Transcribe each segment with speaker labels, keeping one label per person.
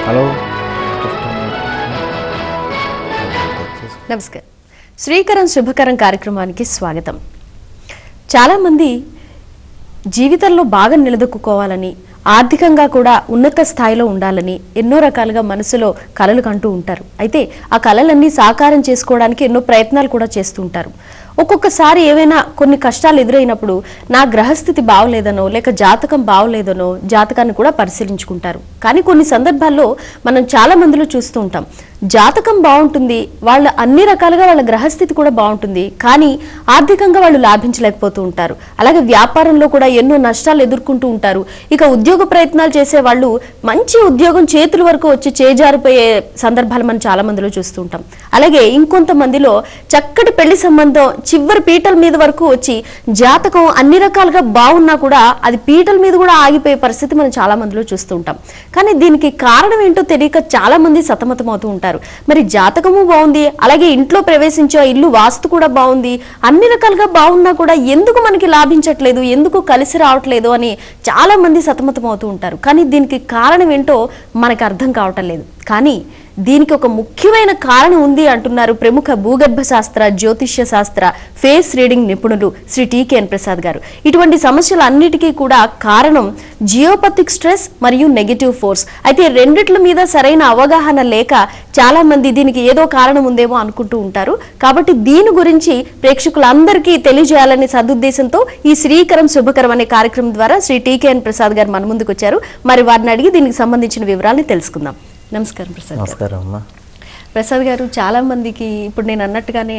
Speaker 1: Hello
Speaker 2: నమస్కారం. శ్రీకరం శుభకరం కార్యక్రమానికి స్వాగతం. చాలామంది జీవితంలో బాగా నిలదొక్కుకోవాలని, ఆర్థికంగా కూడా ఉన్నత స్థాయిలో ఉండాలని ఎన్నో రకాలుగా మనసులో కలలు కంటూ ఉంటారు. అయితే ఆ కలలన్నీ సాకారం చేసుకోవడానికి ఎన్నో ప్రయత్నాలు కూడా చేస్తూ ఉంటారు. ఒక్కొక్కసారి ఏవైనా కొన్ని కష్టాలు ఎదురైనప్పుడు నా గ్రహస్థితి బాగోలేదనో లేక జాతకం బాగోలేదనో జాతకాన్ని కూడా పరిశీలించుకుంటారు. కానీ కొన్ని సందర్భాల్లో మనం చాలా మందిలో చూస్తూ ఉంటాం, జాతకం బాగుంటుంది, వాళ్ళ అన్ని రకాలుగా వాళ్ళ గ్రహస్థితి కూడా బాగుంటుంది, కానీ ఆర్థికంగా వాళ్ళు లాభించలేకపోతూ ఉంటారు. అలాగే వ్యాపారంలో కూడా ఎన్నో నష్టాలు ఎదుర్కొంటూ ఉంటారు. ఇక ఉద్యోగ ప్రయత్నాలు చేసే వాళ్ళు మంచి ఉద్యోగం చేతుల వరకు వచ్చి చేజారిపోయే సందర్భాలు మనం చాలా మందిలో చూస్తూ ఉంటాం. అలాగే ఇంకొంతమందిలో చక్కటి పెళ్లి సంబంధం చివరి పీటల మీద వరకు వచ్చి జాతకం అన్ని రకాలుగా బాగున్నా కూడా అది పీటల మీద కూడా ఆగిపోయే పరిస్థితి మనం చాలా మందిలో చూస్తూ ఉంటాం. కానీ దీనికి కారణం ఏంటో తెలియక చాలా మంది సతమతం అవుతూ ఉంటారు. మరి జాతకము బాగుంది, అలాగే ఇంట్లో ప్రవేశించే ఇల్లు వాస్తు కూడా బాగుంది, అన్ని రకాలుగా బాగున్నా కూడా ఎందుకు మనకి లాభించట్లేదు, ఎందుకు కలిసి రావట్లేదు అని చాలా మంది సతమతం అవుతూ ఉంటారు. కానీ దీనికి కారణం ఏంటో మనకు అర్థం కావటం లేదు. కానీ దీనికి ఒక ముఖ్యమైన కారణం ఉంది అంటున్నారు ప్రముఖ భూగర్భ శాస్త్ర, జ్యోతిష్య శాస్త్ర, ఫేస్ రీడింగ్ నిపుణులు శ్రీ టీకేఎన్ ప్రసాద్ గారు. ఇటువంటి సమస్యలన్నిటికీ కూడా కారణం జియోపతిక్ స్ట్రెస్ మరియు నెగటివ్ ఫోర్స్. అయితే రెండిట్ల మీద సరైన అవగాహన లేక చాలా మంది దీనికి ఏదో కారణం ఉందేమో అనుకుంటూ ఉంటారు. కాబట్టి దీని గురించి ప్రేక్షకులందరికీ తెలియజేయాలనే సదుద్దేశంతో ఈ శ్రీకరం శుభకరం అనే కార్యక్రమం ద్వారా శ్రీ టీకేఎన్ ప్రసాద్ గారు మన ముందుకు వచ్చారు. మరి వారిని అడిగి దీనికి సంబంధించిన వివరాలను తెలుసుకుందాం. నమస్కారం ప్రసాద్ గారు.
Speaker 1: నమస్కారం అమ్మా.
Speaker 2: ప్రసాద్ గారు, చాలా మందికి ఇప్పుడు నేను అన్నట్టుగానే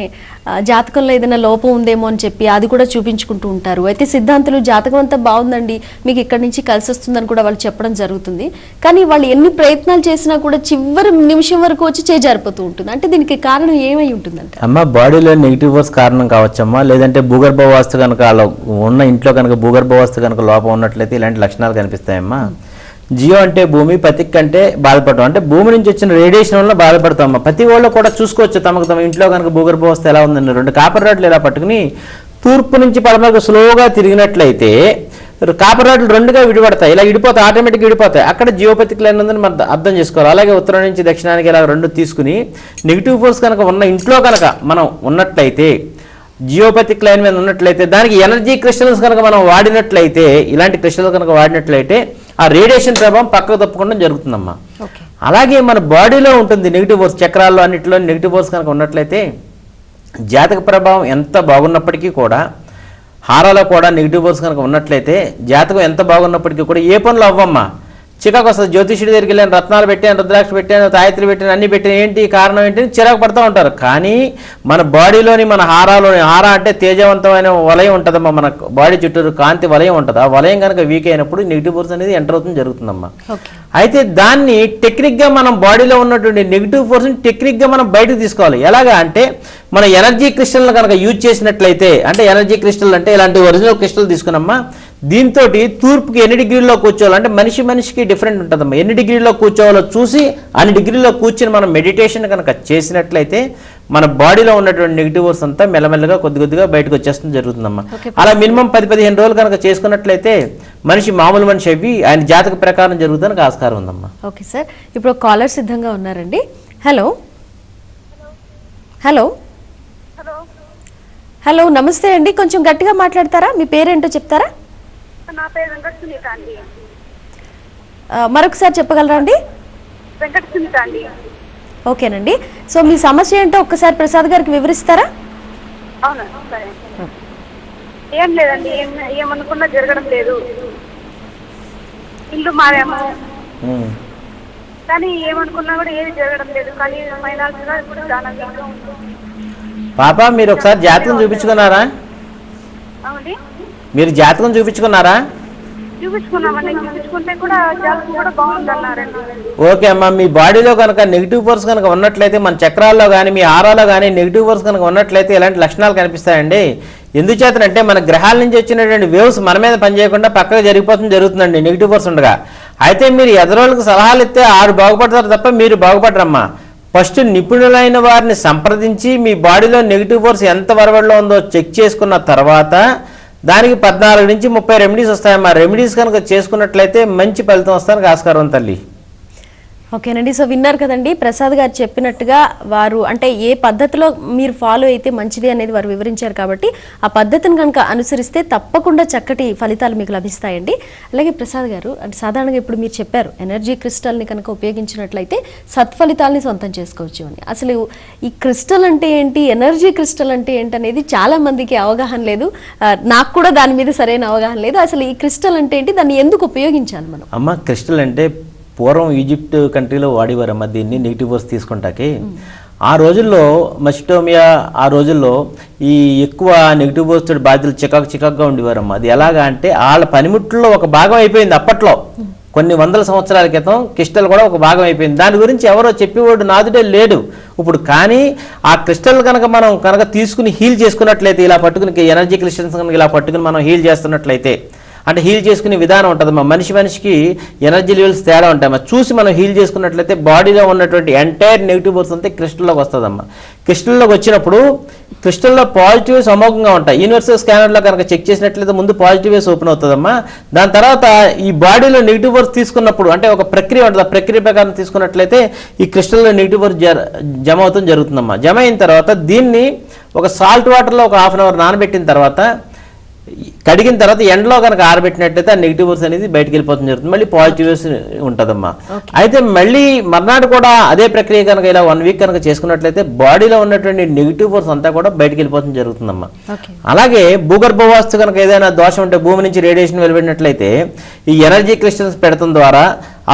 Speaker 2: జాతకంలో ఏదైనా లోపం ఉందేమో అని చెప్పి అది కూడా చూపించుకుంటూ ఉంటారు. అయితే సిద్ధాంతులు జాతకం అంతా బాగుందండి, మీకు ఇక్కడి నుంచి కలిసి వస్తుందని కూడా వాళ్ళు చెప్పడం జరుగుతుంది. కానీ వాళ్ళు ఎన్ని ప్రయత్నాలు చేసినా కూడా చివరి నిమిషం వరకు వచ్చి చేజారిపోతూ ఉంటుంది. అంటే దీనికి కారణం ఏమై ఉంటుందంటే
Speaker 1: అమ్మ, బాడీలో నెగిటివ్ ఫోర్స్ కారణం కావచ్చమ్మా. లేదంటే భూగర్భ వాస్తు కనుక ఉన్న ఇంట్లో కనుక భూగర్భ వాస్తు కనుక లోపం ఉన్నట్లయితే ఇలాంటి లక్షణాలు కనిపిస్తాయమ్మా. జియో అంటే భూమి, పతిక్ అంటే బాధపడటం, అంటే భూమి నుంచి వచ్చిన రేడియేషన్ వల్ల బాధపడతాం. ప్రతి వాళ్ళు కూడా చూసుకోవచ్చు తమకు తమ ఇంట్లో కనుక భూగర్భ వ్యవస్థ ఎలా ఉందండి. 2 కాపర్ రాడ్లు ఇలా పట్టుకుని తూర్పు నుంచి పడమరకు స్లోగా తిరిగినట్లయితే కాపర్ రాడ్లు 2గా విడిపడతాయి. ఇలా విడిపోతాయి, ఆటోమేటిక్గా విడిపోతాయి. అక్కడ జియోపతిక్ లైన్ ఉందని మనం అర్థం చేసుకోవాలి. అలాగే ఉత్తరం నుంచి దక్షిణానికి ఇలా 2 తీసుకుని నెగిటివ్ ఫోర్స్ కనుక ఉన్న ఇంట్లో కనుక మనం ఉన్నట్లయితే, జియోపతిక్ లైన్ మీద ఉన్నట్లయితే, దానికి ఎనర్జీ క్రిస్టల్స్ కనుక మనం వాడినట్లయితే, ఇలాంటి క్రిస్టల్స్ కనుక వాడినట్లయితే ఆ రేడియేషన్ ప్రభావం పక్కకు తప్పకుండా జరుగుతుందమ్మా. అలాగే మన బాడీలో ఉంటుంది నెగిటివ్ ఫోర్స్, చక్రాల్లో అన్నింటిలో నెగిటివ్ ఫోర్స్ కనుక ఉన్నట్లయితే జాతక ప్రభావం ఎంత బాగున్నప్పటికీ కూడా, హారాలో కూడా నెగిటివ్ ఫోర్స్ కనుక ఉన్నట్లయితే జాతకం ఎంత బాగున్నప్పటికీ కూడా ఏ పనులు అవ్వమ్మా. చికాకు వస్తుంది. జ్యోతిష్యుడి దగ్గరికి వెళ్ళాను, రత్నాలు పెట్టాను, రుద్రాక్ష పెట్టాను, తాయత్రి పెట్టాను, అన్ని పెట్టాను, ఏంటి కారణం ఏంటి చిరాకు పడుతూ ఉంటారు. కానీ మన బాడీలోని, మన హారాలోని, హారా అంటే తేజవంతమైన వలయం ఉంటుందమ్మా, మన బాడీ చుట్టూ కాంతి వలయం ఉంటుంది. ఆ వలయం కనుక వీక్ అయినప్పుడు నెగిటివ్ ఫోర్స్ అనేది ఎంటర్ అవుతుంది, జరుగుతుందమ్మా. అయితే దాన్ని టెక్నిక్గా మనం బాడీలో ఉన్నటువంటి నెగిటివ్ ఫోర్స్ని టెక్నిక్గా మనం బయటకు తీసుకోవాలి. ఎలాగా అంటే మన ఎనర్జీ క్రిస్టల్ని కనుక యూజ్ చేసినట్లయితే, అంటే ఎనర్జీ క్రిస్టల్ అంటే ఇలాంటి ఒరిజినల్ క్రిస్టల్ తీసుకున్నమ్మా, దీంతో తూర్పుకి ఎన్ని డిగ్రీల్లో కూర్చోవాలి అంటే మనిషికి డిఫరెంట్ ఉంటుందమ్మా. ఎన్ని డిగ్రీల్లో కూర్చోవాలో చూసి అన్ని డిగ్రీల్లో కూర్చొని మనం మెడిటేషన్ కనుక చేసినట్లయితే మన బాడీలో ఉన్నటువంటి నెగిటివ్ ఫోర్స్ అంతా మెల్లమెల్లగా కొద్దిగా బయటకు వచ్చేస్తుంది, జరుగుతుందమ్మా. అలా మినిమం 10-15 రోజులు కనుక చేసుకున్నట్లయితే మామూలు మనిషి అవి ఆయన జాతక ప్రకారం జరుగుతానికి ఆస్కారం ఉందమ్మా.
Speaker 2: ఓకే సార్, ఇప్పుడు కాలర్ సిద్ధంగా ఉన్నారండి. హలో హలో హలో నమస్తే అండి, కొంచెం గట్టిగా మాట్లాడతారా? మీ పేరేంటో చెప్తారా?
Speaker 3: నా పేరు వెంకట సునీత అండి.
Speaker 2: మరొకసారి చెప్పగలరా అండి?
Speaker 3: వెంకట సునీత అండి.
Speaker 2: ఓకేనండి. సో మీ సమస్య ఏంటో ఒక్కసారి ప్రసాద్ గారికి వివరిస్తారా?
Speaker 3: అవునా, సరే. ఏం లేదండి, ఏమనుకున్నా జరగడం లేదు. ఇల్లు మారాము కానీ ఏమనుకున్నా కూడా ఏది జరగడం లేదు. కానీ ఫైనాన్స్ గా ఇప్పుడు చాలా వీక్గా ఉంటుంది.
Speaker 1: పాప, మీరు ఒకసారి జాతకం చూపించుకున్నారా?
Speaker 3: అవునండి,
Speaker 1: మీరు జాతకం చూపించుకున్నారా?
Speaker 3: చూపించుకున్నామండి. చూపించుకుంటే కూడా జాతకం కూడా బాగుందన్నారండి.
Speaker 1: ఓకే అమ్మా, మీ బాడీలో కనుక నెగిటివ్ ఫోర్స్ కనుక ఉన్నట్లయితే, మన చక్రాల్లో కానీ మీ ఆరాలో కానీ నెగిటివ్ ఫోర్స్ కనుక ఉన్నట్లయితే ఇలాంటి లక్షణాలు కనిపిస్తాయండి. ఎందుచేతనంటే మన గ్రహాల నుంచి వచ్చినటువంటి వేవ్స్ మన మీద పనిచేయకుండా పక్కకు జరుగుతుందండి నెగిటివ్ ఫోర్స్ ఉండగా. అయితే మీరు ఎదరోళ్ళకి సలహాలు ఇస్తే ఆరు బాగుపడతారు తప్ప మీరు బాగుపడరమ్మా. ఫస్ట్ నిపుణులైన వారిని సంప్రదించి మీ బాడీలో నెగిటివ్ ఫోర్స్ ఎంత వరవడిలో ఉందో చెక్ చేసుకున్న తర్వాత దానికి 14 నుంచి 30 రెమెడీస్ వస్తాయమ్మా. రెమెడీస్ కనుక చేసుకున్నట్లయితే మంచి ఫలితం వస్తానికి ఆస్కారం తల్లి.
Speaker 2: ఓకేనండి. సో విన్నారు కదండి, ప్రసాద్ గారు చెప్పినట్టుగా వారు అంటే ఏ పద్ధతిలో మీరు ఫాలో అయితే మంచిది అనేది వారు వివరించారు కాబట్టి ఆ పద్ధతిని కనుక అనుసరిస్తే తప్పకుండా చక్కటి ఫలితాలు మీకు లభిస్తాయండి. అలాగే ప్రసాద్ గారు అంటే సాధారణంగా ఇప్పుడు మీరు చెప్పారు ఎనర్జీ క్రిస్టల్ని కనుక ఉపయోగించినట్లయితే సత్ఫలితాలని సొంతం చేసుకోవచ్చు అని. అసలు ఈ క్రిస్టల్ అంటే ఏంటి, ఎనర్జీ క్రిస్టల్ అంటే ఏంటి అనేది చాలా మందికి అవగాహన లేదు. నాకు కూడా దాని మీద సరైన అవగాహన లేదు. అసలు ఈ క్రిస్టల్ అంటే ఏంటి, దాన్ని ఎందుకు ఉపయోగించాలి మనం?
Speaker 1: అమ్మ, క్రిస్టల్ అంటే పూర్వం ఈజిప్ట్ కంట్రీలో వాడేవారమ్మ దీన్ని నెగిటివ్ వర్స్ తీసుకుంటాకి. ఆ రోజుల్లో మస్టోమియా, ఆ రోజుల్లో ఈ ఎక్కువ నెగిటివ్ వర్స్ తోటి బాధ్యతలు చికాకుగా ఉండేవారమ్మ. అది ఎలాగా అంటే వాళ్ళ పనిముట్లో ఒక భాగం అయిపోయింది. అప్పట్లో కొన్ని వందల సంవత్సరాల క్రితం క్రిస్టల్ కూడా ఒక భాగం అయిపోయింది. దాని గురించి ఎవరో చెప్పేవాడు నాదుడే లేడు ఇప్పుడు. కానీ ఆ క్రిస్టల్ కనుక తీసుకుని హీల్ చేసుకున్నట్లయితే, ఇలా పట్టుకుని ఎనర్జీ క్రిస్టల్స్ కనుక ఇలా పట్టుకుని మనం హీల్ చేస్తున్నట్లయితే, అంటే హీల్ చేసుకునే విధానం ఉంటుందమ్మా. మనిషికి ఎనర్జీ లెవెల్స్ తేడా ఉంటాయమ్మా. చూసి మనం హీల్ చేసుకున్నట్లయితే బాడీలో ఉన్నటువంటి ఎంటైర్ నెగిటివ్ ఫోర్స్ అంతా క్రిస్టల్లోకి వస్తుందమ్మా. క్రిస్టల్లోకి వచ్చినప్పుడు క్రిస్టల్లో పాజిటివ్స్ అమోఘంగా ఉంటాయి. యూనివర్సల్ స్కానర్లో కనుక చెక్ చేసినట్లయితే ముందు పాజిటివ్స్ ఓపెన్ అవుతుందమ్మా. దాని తర్వాత ఈ బాడీలో నెగిటివ్ ఫోర్స్ తీసుకున్నప్పుడు అంటే ఒక ప్రక్రియ ఉంటుంది. ఆ ప్రక్రియ ప్రకారం తీసుకున్నట్లయితే ఈ క్రిస్టల్లో నెగిటివ్ ఫోర్స్ జమ అవుతుంది జరుగుతుందమ్మా. జమ అయిన తర్వాత దీన్ని ఒక సాల్ట్ వాటర్లో ఒక హాఫ్ అన్ అవర్ నానబెట్టిన తర్వాత, కడిగిన తర్వాత ఎండలో కనుక ఆరబెట్టినట్లయితే ఆ నెగిటివ్ వర్స్ అనేది బయటకు వెళ్ళిపోతుంది జరుగుతుంది. మళ్ళీ పాజిటివ్స్ ఉంటుందమ్మా. అయితే మళ్ళీ మర్నాడు కూడా అదే ప్రక్రియ కనుక ఇలా 1 వీక్ కనుక చేసుకున్నట్లయితే బాడీలో ఉన్నటువంటి నెగిటివ్ వర్స్ అంతా కూడా బయటకు వెళ్ళిపోతుంది జరుగుతుందమ్మా. అలాగే భూగర్భవాస్తు కనుక ఏదైనా దోషం ఉంటే భూమి నుంచి రేడియేషన్ వెలువడినట్లయితే ఈ ఎనర్జీ క్రిస్టల్స్ పెడతం ద్వారా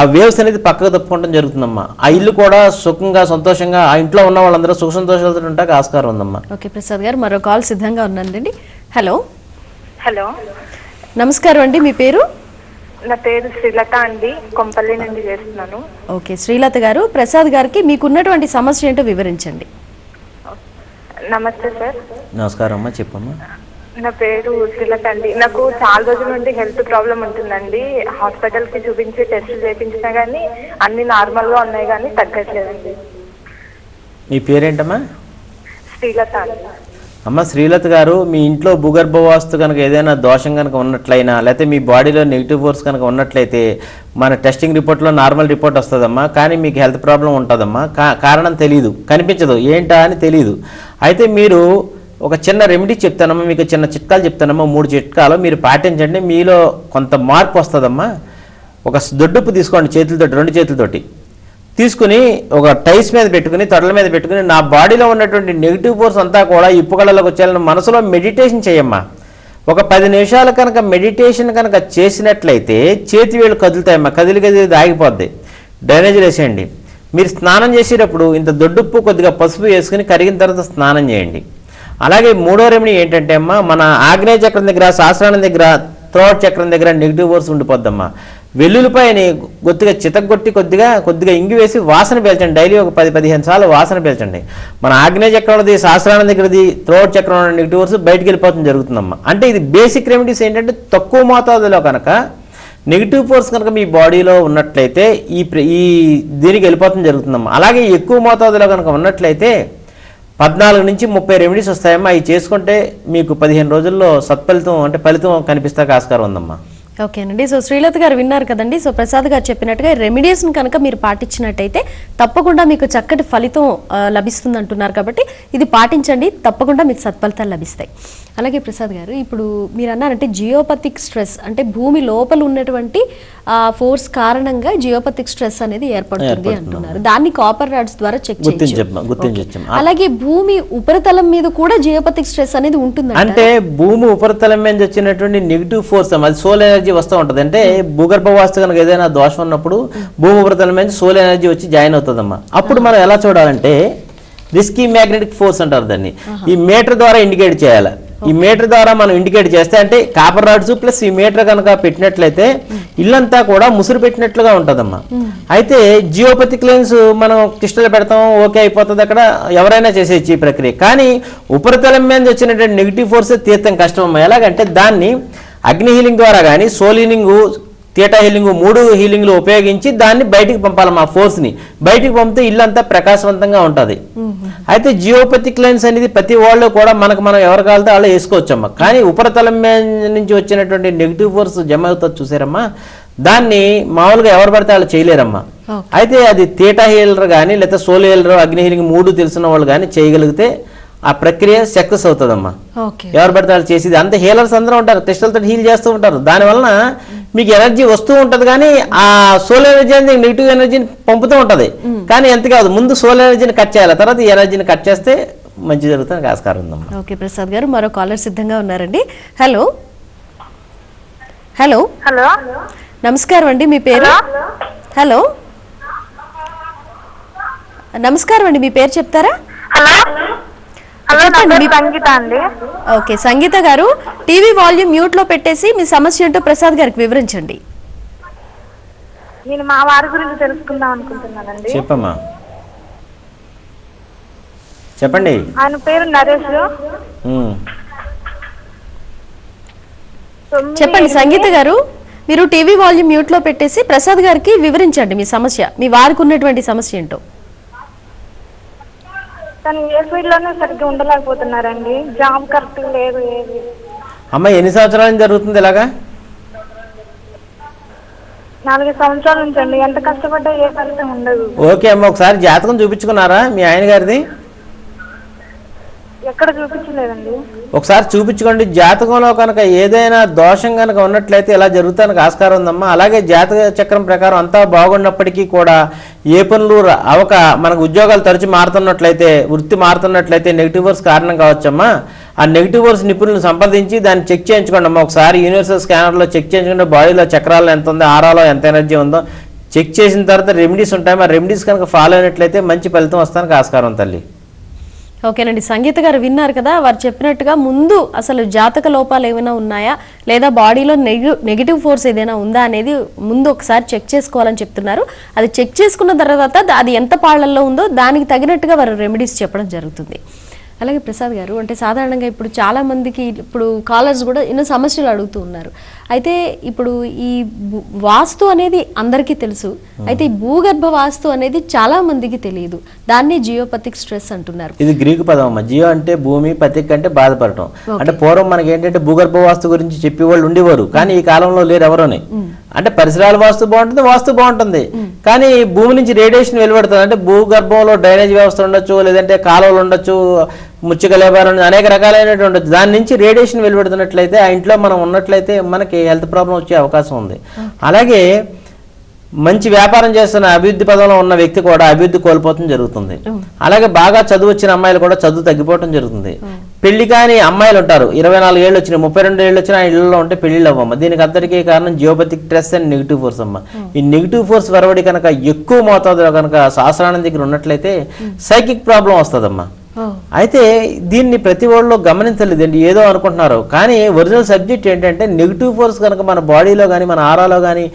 Speaker 1: ఆ వేవ్స్ అనేది పక్కకు తప్పుకోవడం జరుగుతుందమ్మా. ఆ ఇల్లు కూడా సుఖంగా సంతోషంగా ఆ ఇంట్లో ఉన్న వాళ్ళందరూ సుఖ సంతోషాలతో ఉంటాక ఆస్కారం ఉందమ్మా.
Speaker 2: ఓకే ప్రసాద్ గారు, మరో కాల్ సిద్ధంగా ఉందండి. హలో
Speaker 3: హలో,
Speaker 2: నమస్కారం అండి, మీ పేరు?
Speaker 3: నా పేరు శ్రీలత అండి, కొంపల్లి నుండి చేస్తున్నాను.
Speaker 2: ఓకే శ్రీలత గారు, ప్రసాద్ గారికి మీకున్నటువంటి సమస్య ఏంటో వివరించండి.
Speaker 3: నమస్తే సార్.
Speaker 1: నమస్కారం అమ్మా, చెప్పమ్మా.
Speaker 3: నా పేరు శ్రీలత అండి. నాకు చాలా రోజుల నుండి హెల్త్ ప్రాబ్లం ఉంటుందండి. హాస్పిటల్కి చూపించి టెస్టులు చేయించినా కానీ అన్ని నార్మల్గా ఉన్నాయి కానీ తగ్గట్లేదండి.
Speaker 1: మీ పేరేంటమ్మా?
Speaker 3: శ్రీలత అండి.
Speaker 1: అమ్మ శ్రీలత గారు, మీ ఇంట్లో భూగర్భవాస్తు కనుక ఏదైనా దోషం కనుక ఉన్నట్లయినా, లేకపోతే మీ బాడీలో నెగిటివ్ ఫోర్స్ కనుక ఉన్నట్లయితే మన టెస్టింగ్ రిపోర్ట్లో నార్మల్ రిపోర్ట్ వస్తుందమ్మా. కానీ మీకు హెల్త్ ప్రాబ్లం ఉంటుందమ్మా. కారణం తెలియదు, కనిపించదు, ఏంటా అని తెలియదు. అయితే మీరు ఒక చిన్న రెమెడీ చెప్తానమ్మా, మీకు చిన్న చిట్కాలు చెప్తానమ్మా. 3 చిట్కాలు మీరు పాటించండి, మీలో కొంత మార్పు వస్తుందమ్మా. ఒక దొడ్డుప్పు తీసుకోండి, చేతులతోటి, 2 చేతులతోటి తీసుకుని ఒక టైస్ మీద పెట్టుకుని, తొడల మీద పెట్టుకుని, నా బాడీలో ఉన్నటువంటి నెగిటివ్ ఫోర్స్ అంతా కూడా ఇప్పుకళ్ళలోకి వచ్చేయాలని మనసులో మెడిటేషన్ చేయమ్మా. ఒక 10 నిమిషాలు కనుక మెడిటేషన్ కనుక చేసినట్లయితే చేతి వేళ్ళు కదులుతాయమ్మా. కదిలి ఆగిపోద్ది. డ్రైనేజీలు వేసేయండి. మీరు స్నానం చేసేటప్పుడు ఇంత దొడ్డుప్పు కొద్దిగా పసుపు వేసుకుని కరిగిన తర్వాత స్నానం చేయండి. అలాగే 3వ రెమెడీ ఏంటంటే అమ్మా, మన ఆగ్నేయ చక్రం దగ్గర, సహస్రానం దగ్గర, థ్రోట్ చక్రం దగ్గర నెగిటివ్ ఫోర్స్ ఉండిపోద్దమ్మా. వెల్లుల్లిపాయని కొద్దిగా చితగొట్టి కొద్దిగా ఇంగి వేసి వాసన పీల్చండి. డైలీ ఒక 10-15 సార్లు వాసన పీల్చండి. మన ఆగ్నేయ చక్రంది, సహస్రానం దగ్గరది, థ్రోట్ చక్రం నెగిటివ్ ఫోర్స్ బయటకు వెళ్ళిపోతుంది జరుగుతుందమ్మా. అంటే ఇది బేసిక్ రెమెడీస్ ఏంటంటే తక్కువ మోతాదులో కనుక నెగిటివ్ ఫోర్స్ కనుక మీ బాడీలో ఉన్నట్లయితే ఈ దీనికి వెళ్ళిపోతుంది జరుగుతుందమ్మా. అలాగే ఎక్కువ మోతాదులో కనుక ఉన్నట్లయితే 14 నుంచి 30 రెమెడీస్ వస్తాయమ్మా. అవి చేసుకుంటే మీకు 15 రోజుల్లో సత్ఫలితం అంటే ఫలితం కనిపిస్తాక ఆస్కారం ఉందమ్మా.
Speaker 2: ఓకేనండి. సో శ్రీలత గారు విన్నారు కదండి. సో ప్రసాద్ గారు చెప్పినట్టుగా రెమెడీస్ని కనుక మీరు పాటించినట్టయితే తప్పకుండా మీకు చక్కటి ఫలితం లభిస్తుంది అంటున్నారు కాబట్టి ఇది పాటించండి, తప్పకుండా మీకు సత్ఫలితాలు లభిస్తాయి. అలాగే ప్రసాద్ గారు, ఇప్పుడు మీరు అన్నారంటే జియోపతిక్ స్ట్రెస్ అంటే భూమి లోపల ఉన్నటువంటి ఫోర్స్ కారణంగా జియోపతిక్ స్ట్రెస్ అనేది ఏర్పడుతుంది అంటున్నారు. దాన్ని కాపర్ రాడ్స్ ద్వారా చెక్ చేయొచ్చు. అలాగే భూమి ఉపరితలం మీద కూడా జియోపతిక్ స్ట్రెస్ అనేది ఉంటుంది.
Speaker 1: అంటే భూమి ఉపరితలం మీద వచ్చినటువంటి నెగిటివ్ ఫోర్స్ అది సోల్ ఎనర్జీ వస్తూ ఉంటుంది. అంటే భూగర్భవాస్తు కనుక ఏదైనా దోషం ఉన్నప్పుడు భూమి ఉపరితలం మీద సోల్ ఎనర్జీ వచ్చి జాయిన్ అవుతుందమ్మా. అప్పుడు మనం ఎలా చూడాలంటే రిస్కీ మ్యాగ్నెటిక్ ఫోర్స్ అంటారు దాన్ని. ఈ మీటర్ ద్వారా ఇండికేట్ చేయాలి. ఈ మీటర్ ద్వారా మనం ఇండికేట్ చేస్తే అంటే కాపర్ రాడ్స్ ప్లస్ ఈ మీటర్ కనుక పెట్టినట్లయితే ఇల్లంతా కూడా ముసురు పెట్టినట్లుగా ఉంటుందమ్మా. అయితే జియోపతిక్ లెన్స్ మనం క్రిస్టల్ పెడతాం, ఓకే అయిపోతుంది, అక్కడ ఎవరైనా చేసేయచ్చు ఈ ప్రక్రియ. కానీ ఉపరితలం మీద వచ్చినటువంటి నెగిటివ్ ఫోర్స్ తీర్థం కష్టం అమ్మా. ఎలాగంటే దాన్ని అగ్ని హీలింగ్ ద్వారా కానీ, సోల్ హీలింగ్, థియేటా హీలింగ్, 3 హీలింగ్లు ఉపయోగించి దాన్ని బయటికి పంపాలమ్మా. ఫోర్స్ని బయటికి పంపితే ఇల్లంతా ప్రకాశవంతంగా ఉంటుంది. అయితే జియోపతిక్ లెన్స్ అనేది ప్రతి వాళ్ళు కూడా మనం ఎవరు కావాలితే వాళ్ళు వేసుకోవచ్చమ్మా. కానీ ఉపరితలం నుంచి వచ్చినటువంటి నెగిటివ్ ఫోర్స్ జమ అవుతుంది చూసారమ్మా, దాన్ని మామూలుగా ఎవరు పడితే వాళ్ళు చేయలేరమ్మా. అయితే అది థీటా హీలర్ కానీ లేకపోతే సోల్ హీలర్, అగ్ని హీలింగ్ 3 తెలిసిన వాళ్ళు కానీ చేయగలిగితే ఆ ప్రక్రియ సక్సెస్ అవుతుందమ్మా. ఎవరు పడితే వాళ్ళు చేసేది అంత హీలర్స్ అందరూ ఉంటారు, క్రిస్టల్తో హీల్ చేస్తూ ఉంటారు. దానివలన మీకు ఎనర్జీ వస్తూ ఉంటుంది, కానీ ఆ సోల్ ఎనర్జీ అనేది నెగిటివ్ ఎనర్జీని పంపుతూ ఉంటుంది. కానీ ఎంత కాదు, ముందు సోల్ ఎనర్జీని కట్ చేయాలి, తర్వాత ఈ ఎనర్జీని కట్ చేస్తే మంచి జరుగుతుంది ఆస్కారం ఉందమ్మా.
Speaker 2: ఓకే ప్రసాద్ గారు, మరో కాలర్ సిద్ధంగా ఉన్నారండి. హలో హలో
Speaker 3: హలో
Speaker 2: నమస్కారం అండి, మీ పేరు? హలో నమస్కారం అండి, మీ పేరు చెప్తారా?
Speaker 3: హలో హలో
Speaker 2: చెప్పండి.
Speaker 3: మీ సంగీత అండి.
Speaker 2: ఓకే సంగీత గారు, టీవీ వాల్యూమ్ మ్యూట్ లో పెట్టేసి మీ సమస్య ఏంటో ప్రసాద్ గారికి వివరించండి.
Speaker 3: నేను మా వారి గురించి తెలుసుకుందాం అనుకుంటున్నానండి.
Speaker 1: చెప్పమ్మా, చెప్పండి.
Speaker 3: ఆయన పేరు నరేష్.
Speaker 2: చెప్పండి సంగీత గారు, మీరు టీవీ వాల్యూమ్ మ్యూట్ లో పెట్టేసి ప్రసాద్ గారికి వివరించండి మీ సమస్య, మీ వారికి ఉన్నటువంటి సమస్య ఏంటో.
Speaker 3: తను ఏ ఫీల్డ్ లోనే సరిగ్గా ఉండలేకపోతున్నారండి, జాబ్ కరెక్ట్ లేదు. ఏది
Speaker 1: అమ్మ ఎన్ని సంవత్సరాల నుంచి జరుగుతుంది ఇలాగా?
Speaker 3: 4 సంవత్సరాల నుంచి అండి. ఎంత కష్టపడ్డా ఏ ఫలితం ఉండదు.
Speaker 1: ఓకే అమ్మ, ఒకసారి జాతకం చూపించుకున్నారా మీ ఆయన గారిది?
Speaker 3: ఎక్కడ చూపించలేదండి.
Speaker 1: ఒకసారి చూపించుకోండి. జాతకంలో కనుక ఏదైనా దోషం కనుక ఉన్నట్లయితే ఇలా జరుగుతానికి ఆస్కారం ఉందమ్మా. అలాగే జాతక చక్రం ప్రకారం అంతా బాగున్నప్పటికీ కూడా ఏ పనులు అవక మనకు ఉద్యోగాలు తరచు మారుతున్నట్లయితే, వృత్తి మారుతున్నట్లయితే నెగిటివ్ వర్స్ కారణం కావచ్చమ్మా. ఆ నెగిటివ్ వర్స్ నిపుణులను సంప్రదించి దాన్ని చెక్ చేయించుకోండి అమ్మా. ఒకసారి యూనివర్సల్ స్కానర్లో చెక్ చేయించుకుంటే బాడీలో చక్రాల్లో ఎంత ఉందో, ఆరాలో ఎంత ఎనర్జీ ఉందో చెక్ చేసిన తర్వాత రెమెడీస్ ఉంటాయి. ఆ రెమెడీస్ కనుక ఫాలో అయినట్లయితే మంచి ఫలితం వస్తానికి ఆస్కారం తల్లి.
Speaker 2: ఓకేనండి, సంగీత గారు విన్నారు కదా, వారు చెప్పినట్టుగా ముందు అసలు జాతక లోపాలు ఏమైనా ఉన్నాయా లేదా బాడీలో నెగిటివ్ ఫోర్స్ ఏదైనా ఉందా అనేది ముందు ఒకసారి చెక్ చేసుకోవాలని చెప్తున్నారు. అది చెక్ చేసుకున్న తర్వాత అది ఎంత పాళ్లలో ఉందో దానికి తగినట్టుగా వారు రెమెడీస్ చెప్పడం జరుగుతుంది. అలాగే ప్రసాద్ గారు, అంటే సాధారణంగా ఇప్పుడు చాలా మందికి ఇప్పుడు కాలర్స్ కూడా ఎన్నో సమస్యలు అడుగుతూ ఉన్నారు. అయితే ఇప్పుడు ఈ వాస్తు అనేది అందరికీ తెలుసు, అయితే ఈ భూగర్భ వాస్తు అనేది చాలా మందికి తెలియదు. దాన్ని జియోపతిక్ స్ట్రెస్ అంటున్నారు.
Speaker 1: ఇది గ్రీకు పదం అమ్మ. జియో అంటే భూమి, పతిక్ అంటే బాధపడటం. అంటే పూర్వం మనకి ఏంటంటే భూగర్భ వాస్తు గురించి చెప్పేవాళ్ళు ఉండేవారు, కానీ ఈ కాలంలో లేరు ఎవరోని. అంటే పరిసరాల వాస్తు బాగుంటుంది, వాస్తు బాగుంటుంది, కానీ భూమి నుంచి రేడియేషన్ వెలువడుతుంది. అంటే భూగర్భంలో డ్రైనేజ్ వ్యవస్థ ఉండొచ్చు, లేదంటే కాలువలు ఉండొచ్చు, ముచ్చిక లేబారం, అనేక రకాలైనటువంటి ఉండొచ్చు. దాని నుంచి రేడియేషన్ వెలువడుతున్నట్లయితే ఆ ఇంట్లో మనం ఉన్నట్లయితే మనకి హెల్త్ ప్రాబ్లం వచ్చే అవకాశం ఉంది. అలాగే మంచి వ్యాపారం చేస్తున్న అభివృద్ధి పదంలో ఉన్న వ్యక్తి కూడా అభివృద్ధి కోల్పోవడం జరుగుతుంది. అలాగే బాగా చదువు వచ్చిన అమ్మాయిలు కూడా చదువు తగ్గిపోవడం జరుగుతుంది. పెళ్లి కాని అమ్మాయిలు ఉంటారు, 24 ఏళ్ళు వచ్చినాయి, 32 ఏళ్ళు వచ్చినా ఇళ్లలో ఉంటే పెళ్లిళ్ళు అవ్వమ్మ. దీనికి అందరికీ కారణం geopathic stress and negative force అమ్మ. ఈ నెగిటివ్ ఫోర్స్ వరవడి కనుక ఎక్కువ మోతాదులో కనుక శాస్త్రానం దగ్గర ఉన్నట్లయితే సైకిక్ ప్రాబ్లం వస్తుందమ్మా. అయితే దీన్ని ప్రతి వాళ్ళు గమనించలేదండి, ఏదో అనుకుంటున్నారు. కానీ ఒరిజినల్ సబ్జెక్ట్ ఏంటంటే నెగిటివ్ ఫోర్స్ కనుక మన బాడీలో కానీ మన ఆరాలో కానీ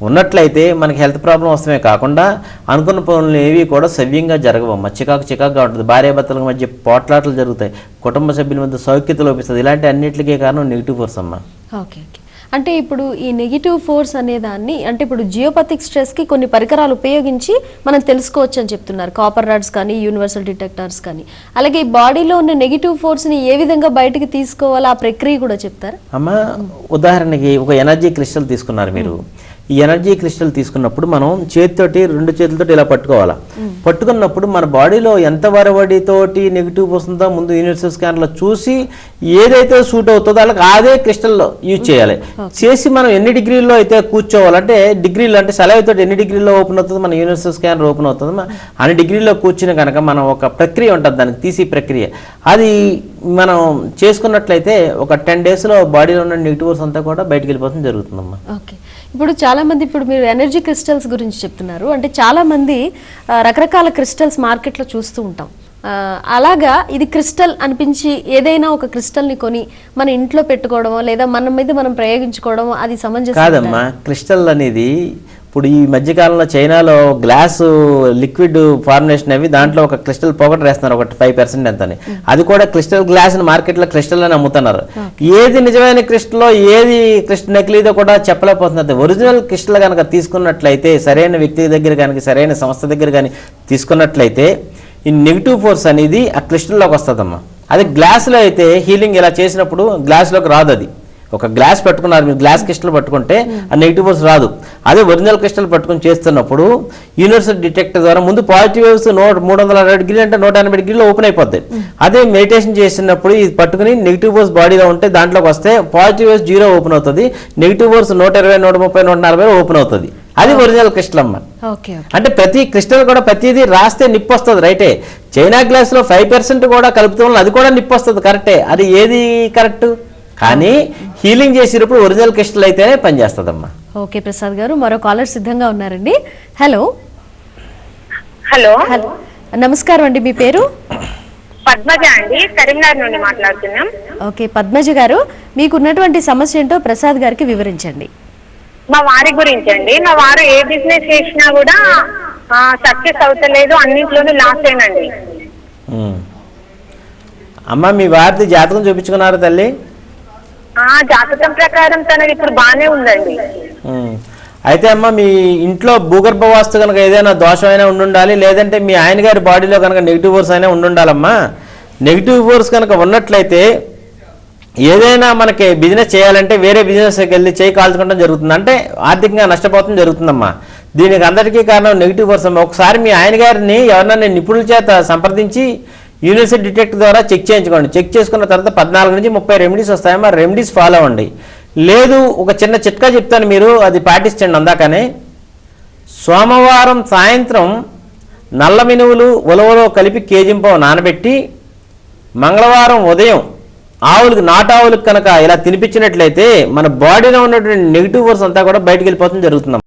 Speaker 1: ఉన్నట్లయితే మనకి హెల్త్ ప్రాబ్లం వస్తమే కాకుండా అనుకున్న పనులు ఏవి కూడా సవ్యంగా జరగవమ్మ. చికాకుగా ఉంటుంది, భార్యాభర్తల మధ్య పోట్లాటలు జరుగుతాయి, కుటుంబ సభ్యుల మధ్య సౌఖ్యత లోపిస్తుంది. ఇలాంటి అన్నింటికీ కారణం నెగిటివ్ ఫోర్స్ అమ్మ.
Speaker 2: ఓకే ఓకే, అంటే ఇప్పుడు ఈ నెగిటివ్ ఫోర్స్ అనే దాన్ని, అంటే ఇప్పుడు జియోపతిక్ స్ట్రెస్కి కొన్ని పరికరాలు ఉపయోగించి మనం తెలుసుకోవచ్చు అని చెప్తున్నారు. కాపర్ రాడ్స్ కానీ, యూనివర్సల్ డిటెక్టర్స్ కానీ. అలాగే ఈ బాడీలో ఉన్న నెగిటివ్ ఫోర్స్ని ఏ విధంగా బయటకు తీసుకోవాలో ఆ ప్రక్రియ కూడా చెప్తారు
Speaker 1: అమ్మ. ఉదాహరణకి ఒక ఎనర్జీ క్రిస్టల్ తీసుకున్నారు మీరు. ఈ ఎనర్జీ క్రిస్టల్ తీసుకున్నప్పుడు మనం చేతితోటి 2 చేతులతోటి ఇలా పట్టుకోవాలా. పట్టుకున్నప్పుడు మన బాడీలో ఎంత వరవడితోటి నెగిటివ్ వస్తుందో ముందు యూనివర్సల్ స్కానర్లో చూసి ఏదైతే సూట్ అవుతుందో వాళ్ళకి అదే క్రిస్టల్లో యూజ్ చేయాలి. చేసి మనం ఎన్ని డిగ్రీల్లో అయితే కూర్చోవాలంటే, డిగ్రీలు అంటే సలైవ్తో ఎన్ని డిగ్రీలో ఓపెన్ అవుతుంది మన యూనివర్సల్ స్కానర్ ఓపెన్ అవుతుంది, అన్ని డిగ్రీలో కూర్చుని కనుక మనం ఒక ప్రక్రియ ఉంటుంది, దానికి తీసి ప్రక్రియ అది మనం చేసుకున్నట్లయితే ఒక 10 డేస్లో బాడీలో ఉన్న నెగిటివ్స్ అంతా కూడా బయటకు వెళ్ళిపోతుంది జరుగుతుందమ్మా.
Speaker 2: ఓకే, ఇప్పుడు చాలా మంది, ఇప్పుడు మీరు ఎనర్జీ క్రిస్టల్స్ గురించి చెప్తున్నారు, అంటే చాలా మంది రకరకాల క్రిస్టల్స్ మార్కెట్లో చూస్తూ ఉంటాం. అలాగా ఇది క్రిస్టల్ అనిపించి ఏదైనా ఒక క్రిస్టల్ని కొని మన ఇంట్లో పెట్టుకోవడమో లేదా మన మీద మనం ప్రయోగించుకోవడమో అది సమంజసం
Speaker 1: కాదమ్మా. క్రిస్టల్ అనేది ఇప్పుడు ఈ మధ్యకాలంలో చైనాలో గ్లాస్ లిక్విడ్ ఫార్ములేషన్ అవి దాంట్లో ఒక క్రిస్టల్ పొగట్ వేస్తున్నారు, ఒక 5% ఎంతని. అది కూడా క్రిస్టల్ గ్లాస్ మార్కెట్లో క్రిస్టల్ అని అమ్ముతున్నారు. ఏది నిజమైన క్రిస్టల్లో ఏది నకిలీదో కూడా చెప్పలేకపోతున్నది. ఒరిజినల్ క్రిస్టల్ కనుక తీసుకున్నట్లయితే, సరైన వ్యక్తి దగ్గర కానీ సరైన సంస్థ దగ్గర కానీ తీసుకున్నట్లయితే ఈ నెగిటివ్ ఫోర్స్ అనేది ఆ క్రిస్టల్లోకి వస్తుందమ్మా. అది గ్లాస్లో అయితే హీలింగ్ ఇలా చేసినప్పుడు గ్లాస్లోకి రాదు, అది ఒక గ్లాస్ పట్టుకున్నారు మీరు, గ్లాస్ క్రిస్టల్ పట్టుకుంటే ఆ నెగిటివ్ ఫోర్స్ రాదు. అదే ఒరిజినల్ క్రిస్టల్ పట్టుకుని చేస్తున్నప్పుడు యూనివర్సల్ డిటెక్టర్ ద్వారా ముందు పాజిటివ్ వేవ్స్ 360 డిగ్రీలు అంటే 180 డిగ్రీలు ఓపెన్ అయిపోతాయి. అదే మెడిటేషన్ చేసినప్పుడు ఇది పట్టుకుని నెగిటివ్ ఫోర్స్ బాడీలో ఉంటే దాంట్లోకి వస్తే పాజిటివ్ వేవ్స్ 0 ఓపెన్ అవుతుంది, నెగిటివ్ ఫోర్స్ 120, 130, 140 ఓపెన్ అవుతుంది. అది ఒరిజినల్ క్రిస్టల్ అమ్మ. అంటే ప్రతి క్రిస్టల్ కూడా ప్రతిదీ రాస్తే నిప్పు వస్తుంది, రైటే. చైనా గ్లాస్ లో 5% కూడా కలుపుతాం, అది కూడా నిప్పు వస్తుంది, కరెక్టే. అది ఏది కరెక్ట్? కానీ హీలింగ్ చేసేటప్పుడు ఒరిజినల్ క్రిస్టల్ అయితేనే పనిచేస్తుందమ్మా.
Speaker 2: ఓకే ప్రసాద్ గారు, మరో కాలర్ సిద్ధంగా ఉన్నారండి. హలో
Speaker 3: హలో,
Speaker 2: నమస్కారం అండి, మీ పేరు?
Speaker 3: పద్మజ అండి, కరీంనగర్ నుండి మాట్లాడుతున్నాం.
Speaker 2: ఓకే పద్మజ గారు, మీకున్నటువంటి సమస్య ఏంటో ప్రసాద్ గారికి వివరించండి.
Speaker 3: మా వారి గురించి అండి. మా వారు ఏ బిజినెస్ చేసినా కూడా సక్సెస్ అవుతలేదు, అన్నింటిలోనూ లాస్ అయినండి.
Speaker 1: అమ్మ మీ వారిది జాతకం చూపించుకున్నారు తల్లి?
Speaker 3: జాతకం ప్రకారం తనది ఇప్పుడు బానే ఉందండి.
Speaker 1: అయితే అమ్మ మీ ఇంట్లో భూగర్భ వాస్తు కనుక ఏదైనా దోషం అయినా ఉండాలి, లేదంటే మీ ఆయన గారి బాడీలో కనుక నెగిటివ్ ఫోర్స్ అయినా ఉండాలమ్మా. నెగిటివ్ ఫోర్స్ కనుక ఉన్నట్లయితే ఏదైనా మనకి బిజినెస్ చేయాలంటే వేరే బిజినెస్కి వెళ్ళి చేయి కాల్చుకోవడం జరుగుతుంది, అంటే ఆర్థికంగా నష్టపోవడం జరుగుతుందమ్మా. దీనికి అందరికీ కారణం నెగిటివ్ ఫోర్స్ అమ్మా. ఒకసారి మీ ఆయన గారిని ఎవరన్నా నిపుణుల చేత సంప్రదించి యూనివర్సల్ డిటెక్ట్ ద్వారా చెక్ చేయించుకోండి. చెక్ చేసుకున్న తర్వాత 14 నుంచి 30 రెమెడీస్ వస్తాయమ్మా. రెమెడీస్ ఫాలో అవ్వండి. లేదు ఒక చిన్న చిట్కా చెప్తాను, మీరు అది పాటించండి. అందాకనే సోమవారం సాయంత్రం నల్ల మినువులు ఉలవలో కలిపి కేజింపావు నానబెట్టి మంగళవారం ఉదయం ఆవులకు, నాటావులకు కనుక ఇలా తినిపించినట్లయితే మన బాడీలో ఉన్నటువంటి నెగిటివ్ ఫోర్స్ అంతా కూడా బయటకు వెళ్ళిపోతుంది జరుగుతుంది.